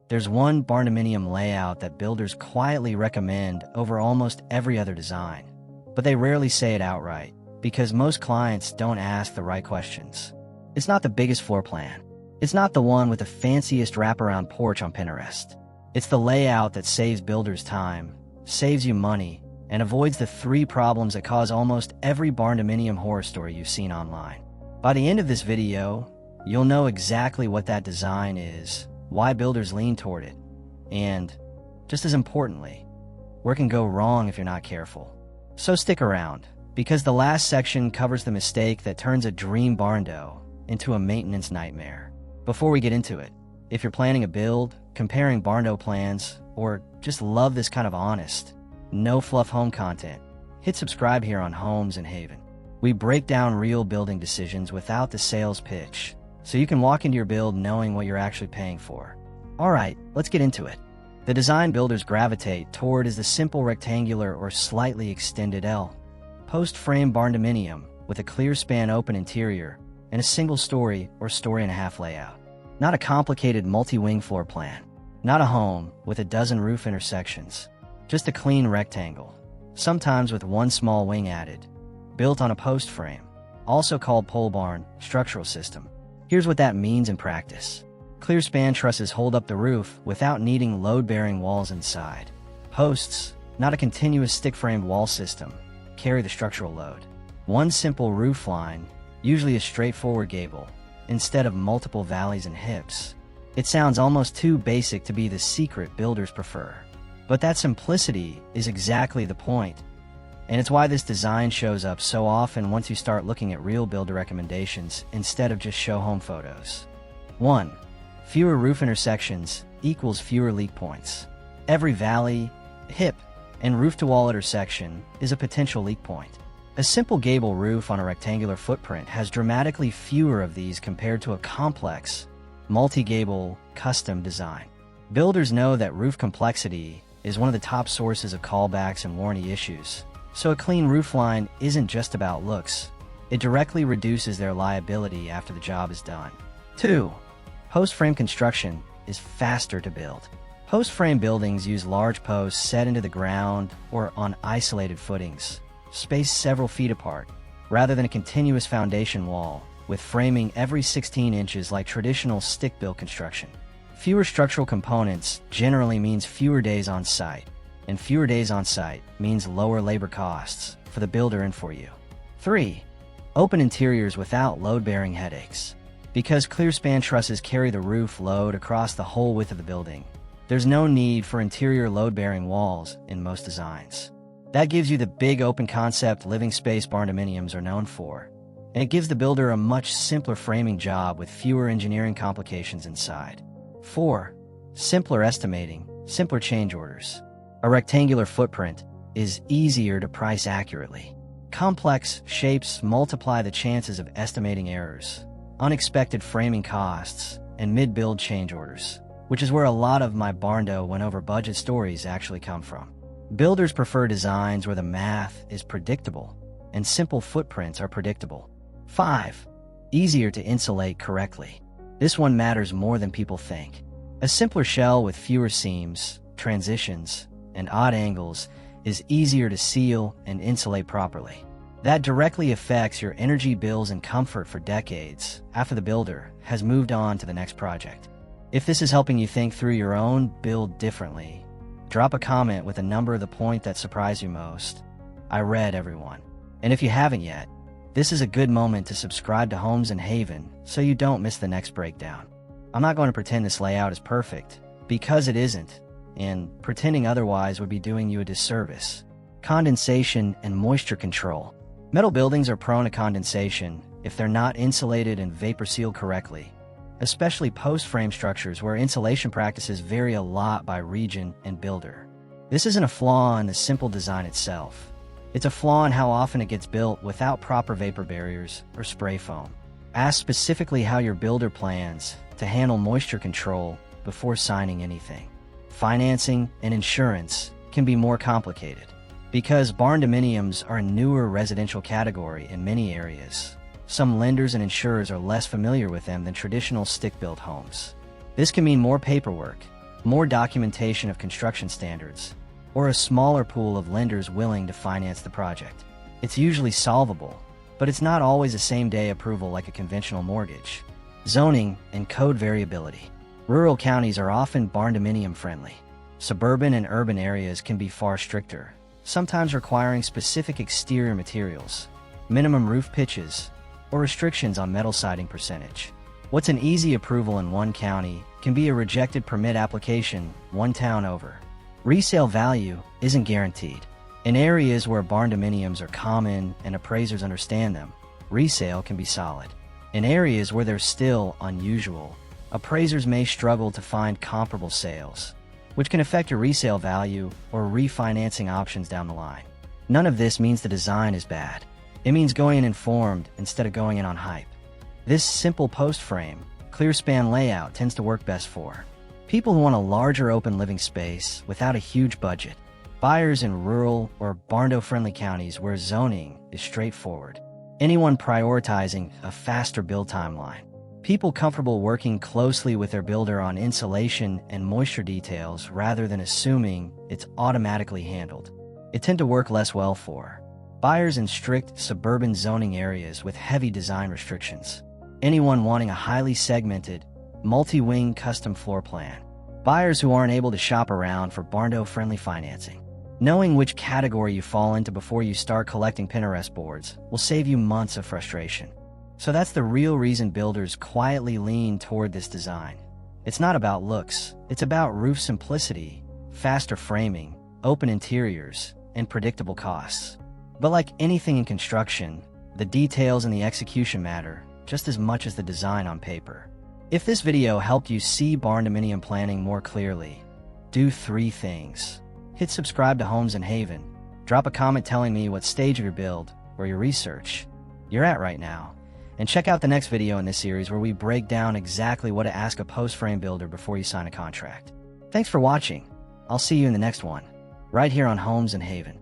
There's one Barndominium layout that builders quietly recommend over almost every other design, but they rarely say it outright because most clients don't ask the right questions. It's not the biggest floor plan. It's not the one with the fanciest wraparound porch on Pinterest. It's the layout that saves builders time, saves you money, and avoids the 3 problems that cause almost every Barndominium horror story you've seen online. By the end of this video, you'll know exactly what that design is, why builders lean toward it, and, just as importantly, where it can go wrong if you're not careful. So stick around, because the last section covers the mistake that turns a dream barndo into a maintenance nightmare. Before we get into it, if you're planning a build, comparing barndo plans, or just love this kind of honest, no-fluff home content, hit subscribe here on Homes and Haven. We break down real building decisions without the sales pitch, so you can walk into your build knowing what you're actually paying for. Alright, let's get into it. The design builders gravitate toward is the simple rectangular or slightly extended L. Post-frame Barndominium with a clear span open interior and a single story or story-and-a-half layout. Not a complicated multi-wing floor plan. Not a home with a dozen roof intersections. Just a clean rectangle, sometimes with one small wing added, built on a post frame, also called pole barn structural system. Here's what that means in practice. Clear span trusses hold up the roof without needing load-bearing walls inside. Posts, not a continuous stick-framed wall system, carry the structural load. One simple roof line, usually a straightforward gable, instead of multiple valleys and hips. It sounds almost too basic to be the secret builders prefer. But that simplicity is exactly the point. And it's why this design shows up so often once you start looking at real builder recommendations instead of just show home photos. 1. Fewer roof intersections equals fewer leak points. Every valley, hip, and roof-to-wall intersection is a potential leak point. A simple gable roof on a rectangular footprint has dramatically fewer of these compared to a complex, multi-gable, custom design. Builders know that roof complexity is one of the top sources of callbacks and warranty issues, so a clean roofline isn't just about looks. It directly reduces their liability after the job is done. 2. Post-frame construction is faster to build. Post-frame buildings use large posts set into the ground or on isolated footings, spaced several feet apart, rather than a continuous foundation wall, with framing every 16 inches like traditional stick-built construction. Fewer structural components generally means fewer days on site, and fewer days on site means lower labor costs for the builder and for you. 3. Open interiors without load-bearing headaches. Because clear span trusses carry the roof load across the whole width of the building, there's no need for interior load-bearing walls in most designs. That gives you the big open concept living space Barndominiums are known for, and it gives the builder a much simpler framing job with fewer engineering complications inside. 4. Simpler estimating, simpler change orders. A rectangular footprint is easier to price accurately. Complex shapes multiply the chances of estimating errors, unexpected framing costs, and mid-build change orders, which is where a lot of my barndo went over budget stories actually come from. Builders prefer designs where the math is predictable, and simple footprints are predictable. 5. Easier to insulate correctly. This one matters more than people think. A simpler shell with fewer seams, transitions, and odd angles is easier to seal and insulate properly. That directly affects your energy bills and comfort for decades after the builder has moved on to the next project. If this is helping you think through your own build differently, drop a comment with a number of the point that surprised you most. I read everyone. And if you haven't yet, this is a good moment to subscribe to Homes and Haven so you don't miss the next breakdown. I'm not going to pretend this layout is perfect, because it isn't, and pretending otherwise would be doing you a disservice. Condensation and moisture control. Metal buildings are prone to condensation if they're not insulated and vapor sealed correctly, especially post-frame structures where insulation practices vary a lot by region and builder. This isn't a flaw in the simple design itself. It's a flaw in how often it gets built without proper vapor barriers or spray foam. Ask specifically how your builder plans to handle moisture control before signing anything. Financing and insurance can be more complicated. Because barndominiums are a newer residential category in many areas, some lenders and insurers are less familiar with them than traditional stick-built homes. This can mean more paperwork, more documentation of construction standards, or a smaller pool of lenders willing to finance the project. It's usually solvable, but it's not always a same-day approval like a conventional mortgage. Zoning and code variability. Rural counties are often barndominium friendly. Suburban and urban areas can be far stricter, sometimes requiring specific exterior materials, minimum roof pitches, or restrictions on metal siding percentage. What's an easy approval in one county can be a rejected permit application one town over. Resale value isn't guaranteed. In areas where barndominiums are common and appraisers understand them, resale can be solid. In areas where they're still unusual, appraisers may struggle to find comparable sales, which can affect your resale value or refinancing options down the line. None of this means the design is bad. It means going in informed instead of going in on hype. This simple post frame, clear span layout tends to work best for people who want a larger open living space without a huge budget, buyers in rural or barndo-friendly counties where zoning is straightforward, anyone prioritizing a faster build timeline, people comfortable working closely with their builder on insulation and moisture details rather than assuming it's automatically handled. It tend to work less well for buyers in strict suburban zoning areas with heavy design restrictions, anyone wanting a highly segmented, multi-wing custom floor plan, buyers who aren't able to shop around for barndo-friendly financing. Knowing which category you fall into before you start collecting Pinterest boards will save you months of frustration. So that's the real reason builders quietly lean toward this design. It's not about looks, it's about roof simplicity, faster framing, open interiors, and predictable costs. But like anything in construction, the details and the execution matter just as much as the design on paper. If this video helped you see barndominium planning more clearly, do 3 things. Hit subscribe to Homes in Haven, drop a comment telling me what stage of your build or your research you're at right now, and check out the next video in this series where we break down exactly what to ask a post frame builder before you sign a contract. Thanks for watching. I'll see you in the next one, right here on Homes in Haven.